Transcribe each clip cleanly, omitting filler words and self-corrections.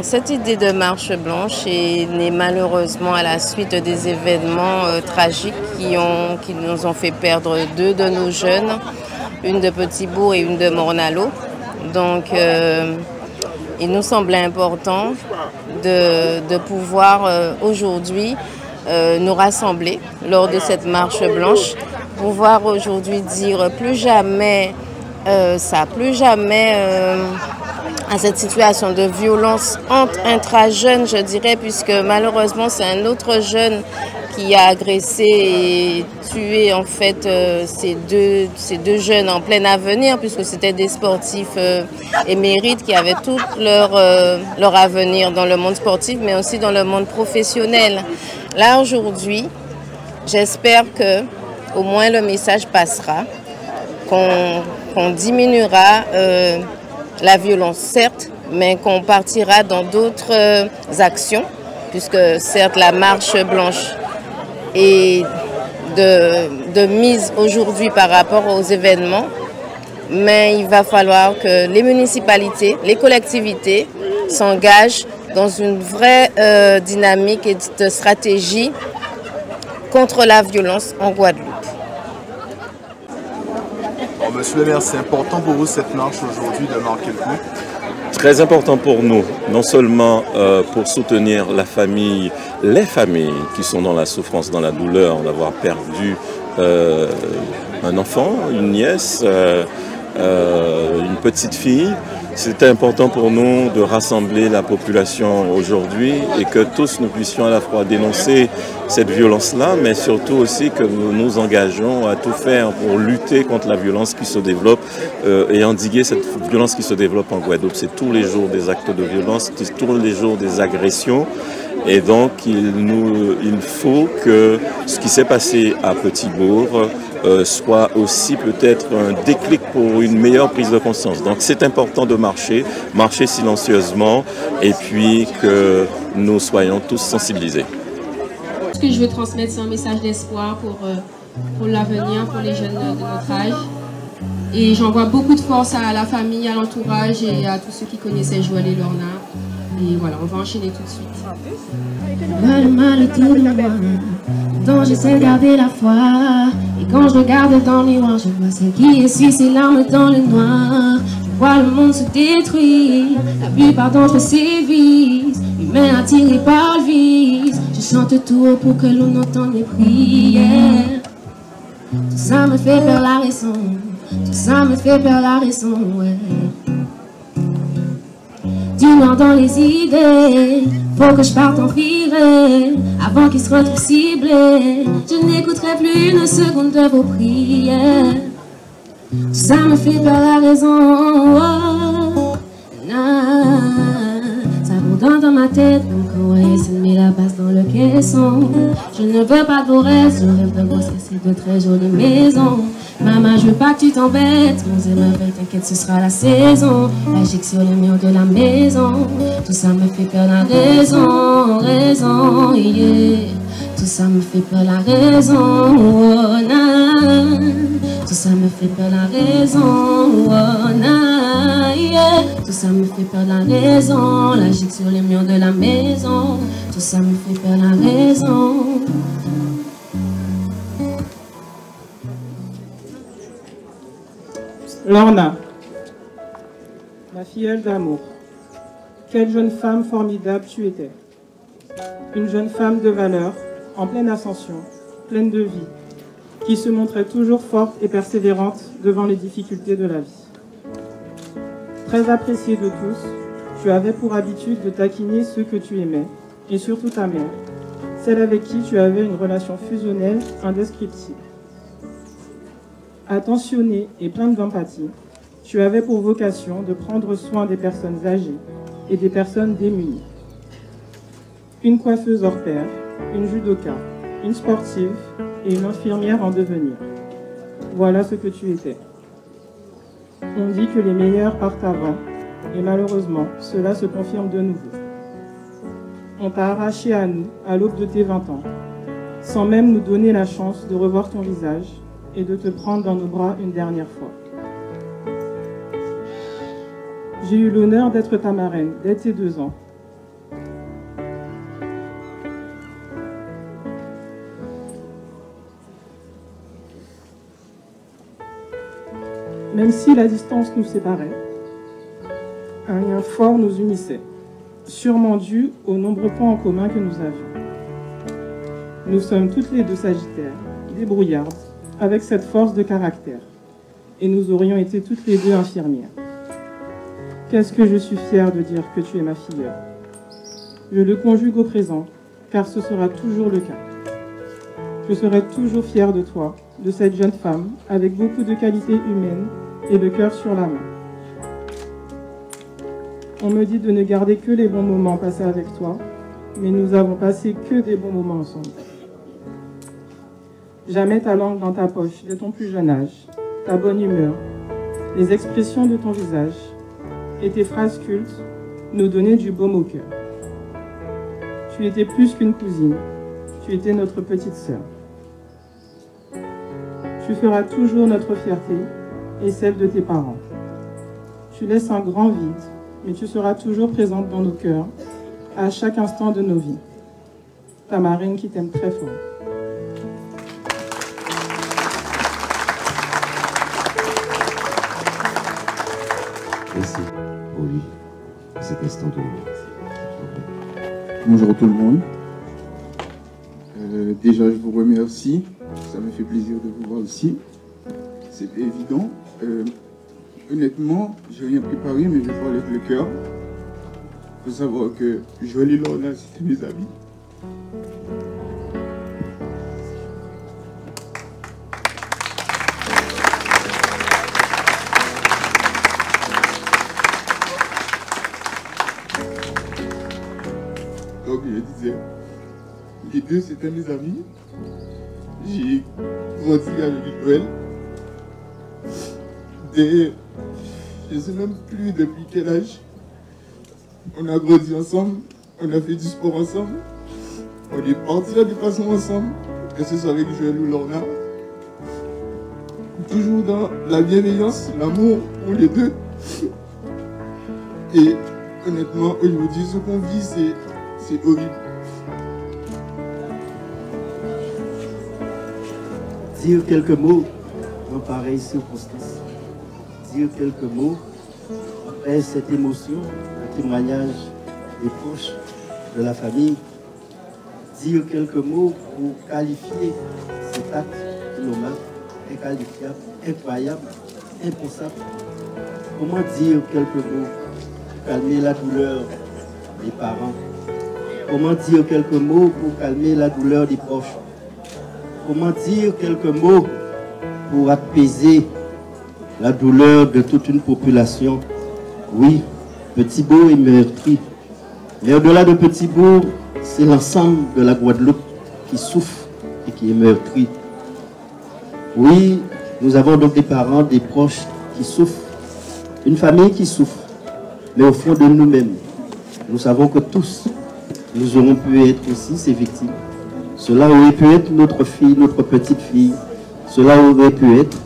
Cette idée de marche blanche est née malheureusement à la suite des événements tragiques qui nous ont fait perdre deux de nos jeunes, une de Petit-Bourg et une de Morne-à-l'Eau. Donc il nous semblait important de pouvoir aujourd'hui nous rassembler lors de cette marche blanche, pouvoir aujourd'hui dire plus jamais plus jamais à cette situation de violence entre intra-jeunes, je dirais, puisque malheureusement c'est un autre jeune qui a agressé et tué en fait ces deux jeunes en plein avenir, puisque c'était des sportifs émérites qui avaient tout leur avenir dans le monde sportif, mais aussi dans le monde professionnel. Là aujourd'hui, j'espère que au moins le message passera, qu'on diminuera la violence, certes, mais qu'on partira dans d'autres actions, puisque certes la marche blanche est de mise aujourd'hui par rapport aux événements, mais il va falloir que les municipalités, les collectivités s'engagent dans une vraie dynamique et de stratégie contre la violence en Guadeloupe. Monsieur le maire, c'est important pour vous cette marche aujourd'hui de marquer le coup? Très important pour nous, non seulement pour soutenir la famille, les familles qui sont dans la souffrance, dans la douleur d'avoir perdu un enfant, une nièce, une petite fille. C'était important pour nous de rassembler la population aujourd'hui et que tous nous puissions à la fois dénoncer cette violence-là, mais surtout aussi que nous nous engageons à tout faire pour lutter contre la violence qui se développe et endiguer cette violence qui se développe en Guadeloupe. C'est tous les jours des actes de violence, c'est tous les jours des agressions. Et donc, il faut que ce qui s'est passé à Petit-Bourg soit aussi peut-être un déclic pour une meilleure prise de conscience. Donc, c'est important de marcher silencieusement et puis que nous soyons tous sensibilisés. Ce que je veux transmettre, c'est un message d'espoir pour l'avenir, pour les jeunes de notre âge. Et j'envoie beaucoup de force à la famille, à l'entourage et à tous ceux qui connaissaient Joël et Lorna. Et voilà, on va enchaîner tout de suite. Le mal autour de moi, dont j'essaie de garder la foi. Et quand je regarde dans le miroir, je vois celle qui essuie ses larmes dans le noir. Je vois le monde se détruire, la plupart d'entre eux sévissent. Humains attirés par le vice, je chante tout haut pour que l'on entende mes prières. Tout ça me fait perdre la raison, tout ça me fait perdre la raison, ouais. Du noir dans les idées, faut que je parte en virée avant qu'ils se retrouvent ciblés. Je n'écouterai plus une seconde de vos prières. Tout ça me fait perdre la raison, oh, nah. Ça bourdonne dans ma tête, comme quand c'est mis la base dans le caisson. Je ne veux pas de vos rêves, je rêve de grossesse et de très jolies maisons. Maman, je veux pas que tu t'embêtes, mon zéro t'inquiète, ce sera la saison. La gigue sur le mur de la maison, tout ça me fait perdre la raison, yeah. Tout ça me fait perdre la raison, oh, nah. Tout ça me fait perdre la raison, oh, nah, yeah. Tout ça me fait perdre la raison, la gigue sur les murs de la maison. Tout ça me fait perdre la raison. Lorna, ma filleule d'amour, quelle jeune femme formidable tu étais. Une jeune femme de valeur, en pleine ascension, pleine de vie, qui se montrait toujours forte et persévérante devant les difficultés de la vie. Très appréciée de tous, tu avais pour habitude de taquiner ceux que tu aimais, et surtout ta mère, celle avec qui tu avais une relation fusionnelle indescriptible. Attentionnée et pleine d'empathie, tu avais pour vocation de prendre soin des personnes âgées et des personnes démunies. Une coiffeuse hors pair, une judoka, une sportive et une infirmière en devenir. Voilà ce que tu étais. On dit que les meilleurs partent avant, et malheureusement, cela se confirme de nouveau. On t'a arraché à nous à l'aube de tes 20 ans, sans même nous donner la chance de revoir ton visage et de te prendre dans nos bras une dernière fois. J'ai eu l'honneur d'être ta marraine dès tes 2 ans, Même si la distance nous séparait, un lien fort nous unissait, sûrement dû aux nombreux points en commun que nous avions. Nous sommes toutes les deux sagittaires, débrouillardes, avec cette force de caractère, et nous aurions été toutes les deux infirmières. Qu'est-ce que je suis fière de dire que tu es ma filleule. Je le conjugue au présent, car ce sera toujours le cas. Je serai toujours fière de toi, de cette jeune femme, avec beaucoup de qualités humaines et le cœur sur la main. On me dit de ne garder que les bons moments passés avec toi, mais nous avons passé que des bons moments ensemble. Jamais ta langue dans ta poche de ton plus jeune âge, ta bonne humeur, les expressions de ton visage et tes phrases cultes nous donnaient du baume au cœur. Tu étais plus qu'une cousine, tu étais notre petite sœur. Tu feras toujours notre fierté et celle de tes parents. Tu laisses un grand vide, mais tu seras toujours présente dans nos cœurs, à chaque instant de nos vies. Ta marraine qui t'aime très fort. Merci pour lui, cet instant de vie. Bonjour tout le monde. Déjà, je vous remercie. Ça me fait plaisir de vous voir ici. C'est évident. Honnêtement, je n'ai rien préparé, mais je vais parler avec le cœur. Il faut savoir que Joël et Lorna, c'est mes amis. Donc, je disais, les deux, c'était mes amis. J'ai grandi avec Joël. Et je ne sais même plus depuis quel âge. On a grandi ensemble, on a fait du sport ensemble, on est partis à des façons ensemble, que ce soit avec Joël ou Lorna. Toujours dans la bienveillance, l'amour, on les deux. Et honnêtement, aujourd'hui, ce qu'on vit, c'est horrible. Dire quelques mots dans pareille circonstance. Dire quelques mots après cette émotion, le témoignage des proches de la famille. Dire quelques mots pour qualifier cet acte innommable, inqualifiable, incroyable, impensable. Comment dire quelques mots pour calmer la douleur des parents? Comment dire quelques mots pour calmer la douleur des proches? Comment dire quelques mots pour apaiser la douleur de toute une population? Oui, Petit-Bourg est meurtri. Mais au-delà de Petit-Bourg, c'est l'ensemble de la Guadeloupe qui souffre et qui est meurtri. Oui, nous avons donc des parents, des proches qui souffrent, une famille qui souffre. Mais au fond de nous-mêmes, nous savons que tous, nous aurons pu être aussi ces victimes. Cela aurait pu être notre fille, notre petite-fille. Cela aurait pu être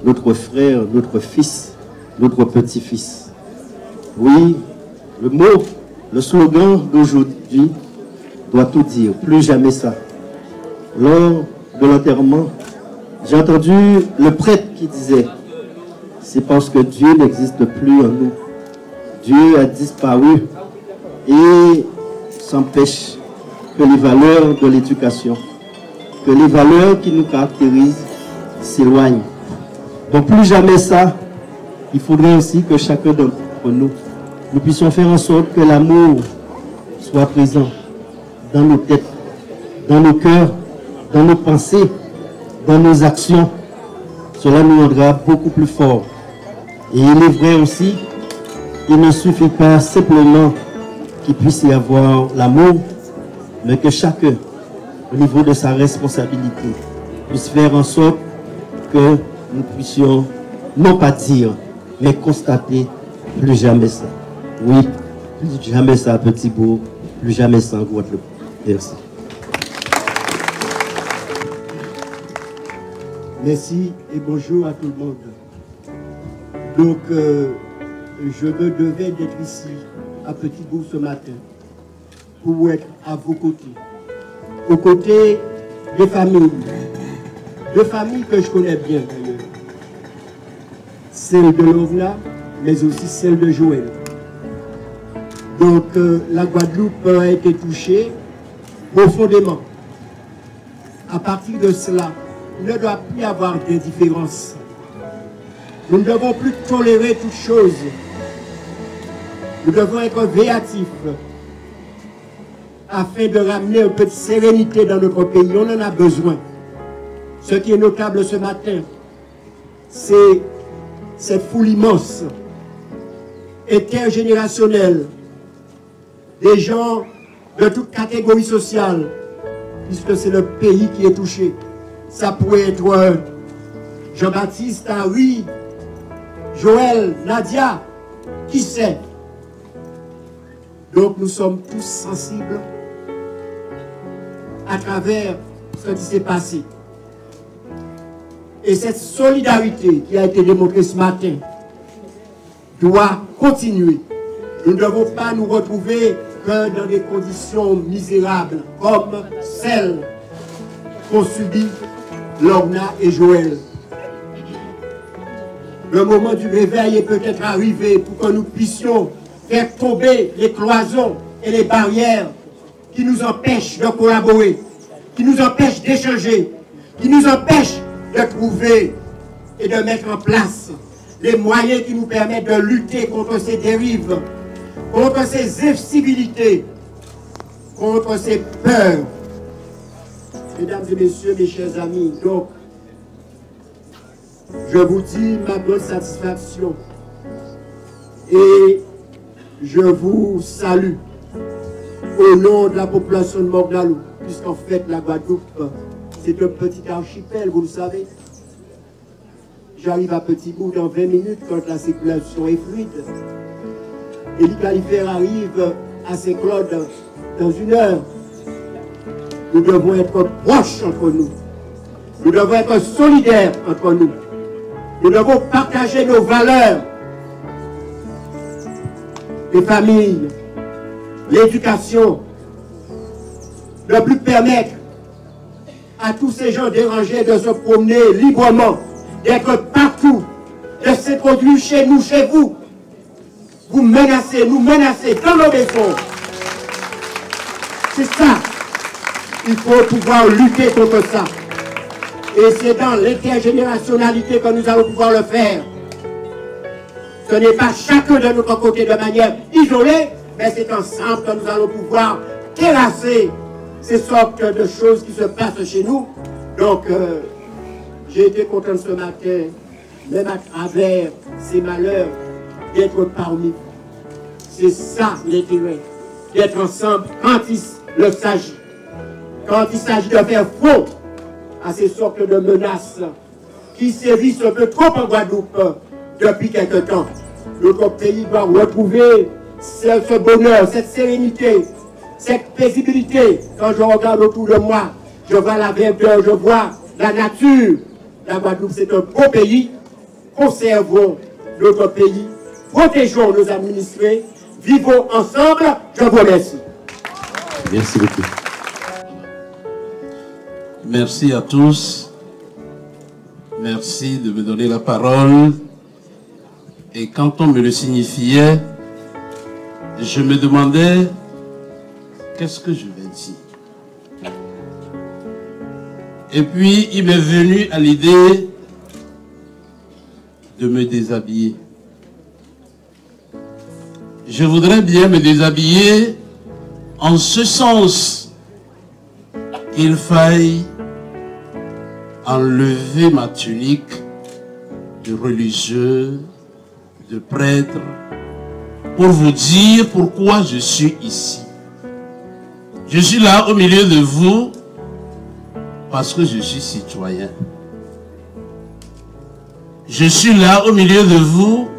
notre frère, notre fils, notre petit-fils. Oui, le mot, le slogan d'aujourd'hui doit tout dire. Plus jamais ça. Lors de l'enterrement, j'ai entendu le prêtre qui disait « C'est parce que Dieu n'existe plus en nous. Dieu a disparu et s'empêche que les valeurs de l'éducation, que les valeurs qui nous caractérisent s'éloignent. Donc plus jamais ça, il faudrait aussi que chacun d'entre nous puissions faire en sorte que l'amour soit présent dans nos têtes, dans nos cœurs, dans nos pensées, dans nos actions. Cela nous rendra beaucoup plus forts. Et il est vrai aussi, il ne suffit pas simplement qu'il puisse y avoir l'amour, mais que chacun, au niveau de sa responsabilité, puisse faire en sorte que nous puissions, non pas dire, mais constater plus jamais ça. Oui, plus jamais ça à Petit-Bourg, plus jamais ça en Guadeloupe. Merci. Merci et bonjour à tout le monde. Donc, je me devais d'être ici à Petit-Bourg ce matin pour être à vos côtés, aux côtés des familles que je connais bien d'ailleurs. celle de Lovna, mais aussi celle de Joël. Donc la Guadeloupe a été touchée profondément. À partir de cela, il ne doit plus y avoir d'indifférence. Nous ne devons plus tolérer toute chose. Nous devons être véatifs afin de ramener un peu de sérénité dans notre pays. On en a besoin. Ce qui est notable ce matin, c'est cette foule immense, intergénérationnelle, des gens de toute catégorie sociale, puisque c'est le pays qui est touché. Ça pourrait être Jean-Baptiste, Henri, Joël, Nadia, qui sait? Donc nous sommes tous sensibles à travers ce qui s'est passé. Et cette solidarité qui a été démontrée ce matin doit continuer. Nous ne devons pas nous retrouver que dans des conditions misérables comme celles qu'ont subies Lorna et Joël. Le moment du réveil est peut-être arrivé pour que nous puissions faire tomber les cloisons et les barrières qui nous empêchent de collaborer, qui nous empêchent d'échanger, qui nous empêchent de trouver et de mettre en place les moyens qui nous permettent de lutter contre ces dérives, contre ces incivilités, contre ces peurs. Mesdames et messieurs, mes chers amis, donc, je vous dis ma bonne satisfaction et je vous salue au nom de la population de Morne-la-Loup, puisqu'en fait la Guadeloupe, c'est un petit archipel, vous le savez. J'arrive à Petit-Bout dans 20 minutes quand la circulation est fluide. Et l'Icalifère arrive à Saint-Claude dans 1 heure. Nous devons être proches entre nous. Nous devons être solidaires entre nous. Nous devons partager nos valeurs. Les familles, l'éducation, ne plus permettre à tous ces gens dérangés de se promener librement, d'être partout, de s'introduire chez nous, chez vous. Vous menacez, nous menacez dans nos maisons. C'est ça. Il faut pouvoir lutter contre ça. Et c'est dans l'intergénérationnalité que nous allons pouvoir le faire. Ce n'est pas chacun de notre côté de manière isolée, mais c'est ensemble que nous allons pouvoir terrasser ces sortes de choses qui se passent chez nous. Donc, j'ai été content ce matin, même à travers ces malheurs, d'être parmi vous. C'est ça l'intérêt, d'être ensemble quand il s'agit. Quand il s'agit de faire front à ces sortes de menaces qui sévissent un peu trop en Guadeloupe depuis quelque temps. Notre pays doit retrouver ce bonheur, cette sérénité, cette paisibilité. Quand je regarde autour de moi, je vois la verdure, je vois la nature. La Guadeloupe, c'est un beau pays. Conservons notre pays, protégeons nos administrés, vivons ensemble. Je vous remercie. Merci beaucoup. Merci à tous. Merci de me donner la parole. Et quand on me le signifiait, je me demandais qu'est-ce que je vais dire. Et puis il m'est venu à l'idée de me déshabiller. Je voudrais bien me déshabiller en ce sens qu'il faille enlever ma tunique de religieux, de prêtre, pour vous dire pourquoi je suis ici. Je suis là au milieu de vous parce que je suis citoyen. Je suis là au milieu de vous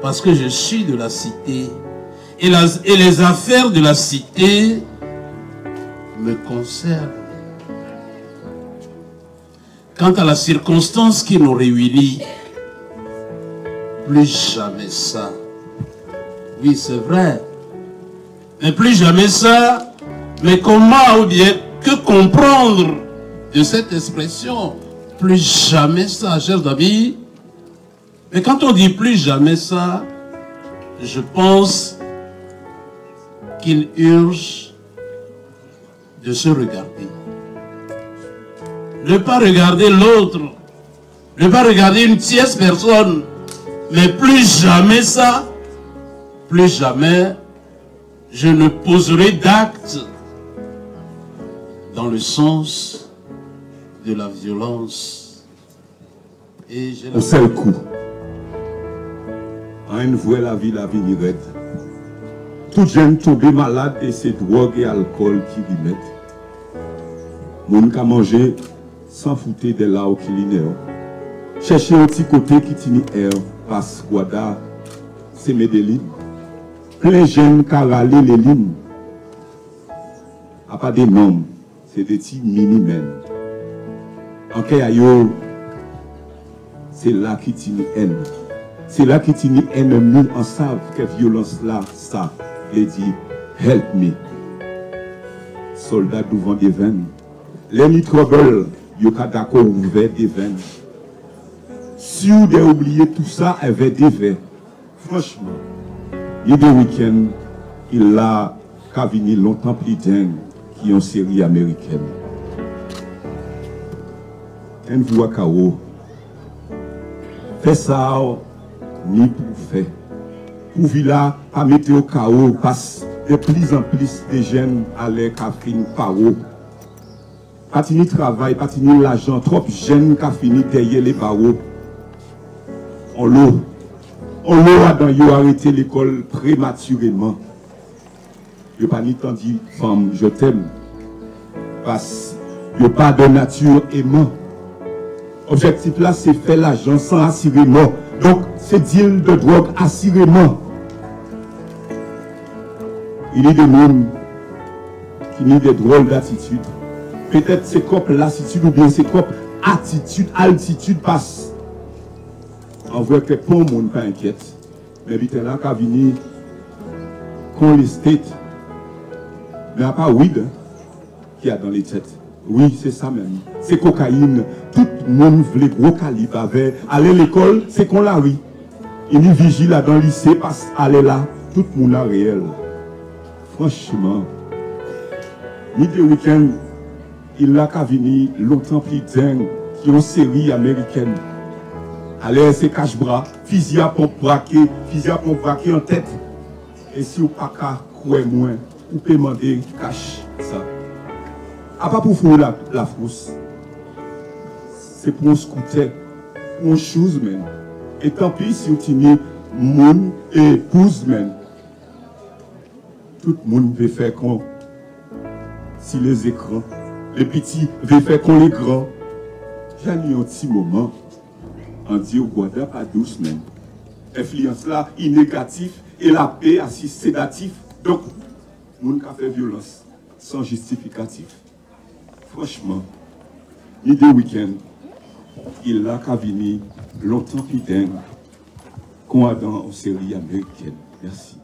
parce que je suis de la cité. Et les affaires de la cité me concernent. Quant à la circonstance qui nous réunit, plus jamais ça. Oui, c'est vrai. Mais plus jamais ça. Mais comment ou bien que comprendre de cette expression? Plus jamais ça, chers amis. Mais quand on dit plus jamais ça, je pense qu'il urge de se regarder. Ne pas regarder l'autre, ne pas regarder une tierce personne, mais plus jamais ça, plus jamais je ne poserai d'acte dans le sens de la violence. Et j'ai un seul coup, on voit la vie raide. Tout jeune tombé malade et c'est drogue et alcool qui y mettent. Moun ka manger sans foutre de là au kilineo. Chercher un petit côté qui tini air, passe Guada, c'est Medellin. Plein jeunes qui râlent les lignes. A pas des noms, c'est des petits mini-men. En Kayayo, c'est là qui tini haine. C'est là qui tini ennemi en savent que violence là, ça, et dit, help me. Soldats devant des veines. Les nitrobels, yo ka d'accord ouvert des veines. Si vous avez oublié tout ça, avec des verres. Franchement, il y a des week-ends, il a venu longtemps plus dingue qui ont série américaine. Un voix KO. Fait ça, ni pour faire. Pour villa, pas mettre au chaos, parce de plus en plus de jeunes allaient qu'à finir par eux. Pas fini travail, pas fini l'argent, trop jeunes qu'à finir derrière les barreaux. On l'a dans yo arrêté l'école prématurément. Je pas ni tant dit femme, je t'aime. Parce que pas de nature aimant. Objectif là, c'est faire l'argent sans assurément. Donc, c'est deal de drogue assurément. Il y a des gens qui ont des drôles d'attitude. Peut-être c'est comme lassitude ou bien c'est comme attitude, altitude passe. En vrai que pour le monde pas inquiète. Mais vite là, quand vient qu'on les state, mais à pas weed qui a dans les têtes. Oui, c'est ça même. C'est cocaïne. Tout le monde veut gros calibre avec. Aller à l'école, c'est qu'on la rit. Il y vigile là dans le lycée, parce aller là, tout le monde a réel. Franchement, ni des week-ends, il a qu'à venir longtemps plus dingue qui ont série américaine. Allez, c'est cache-bras, fusil à pompe braqué en tête. Et si vous n'avez pas croire moins, vous pouvez demander cache ça. A pas pour faire la frousse. C'est pour un scooter, pour une chose même. Et tant pis si vous tenez moun et épouse même. Tout le monde veut faire con. Si les écrans, les petits veulent faire con les grands. J'ai eu un petit moment. On dit au Guada pas douce même. Influence là, négatif et la paix assis sédatif. Donc, moun ka fait violence sans justificatif. Franchement, il y a des week-ends, il a qu'à venir longtemps plus dingue qu'on a dans une série américaine. Merci.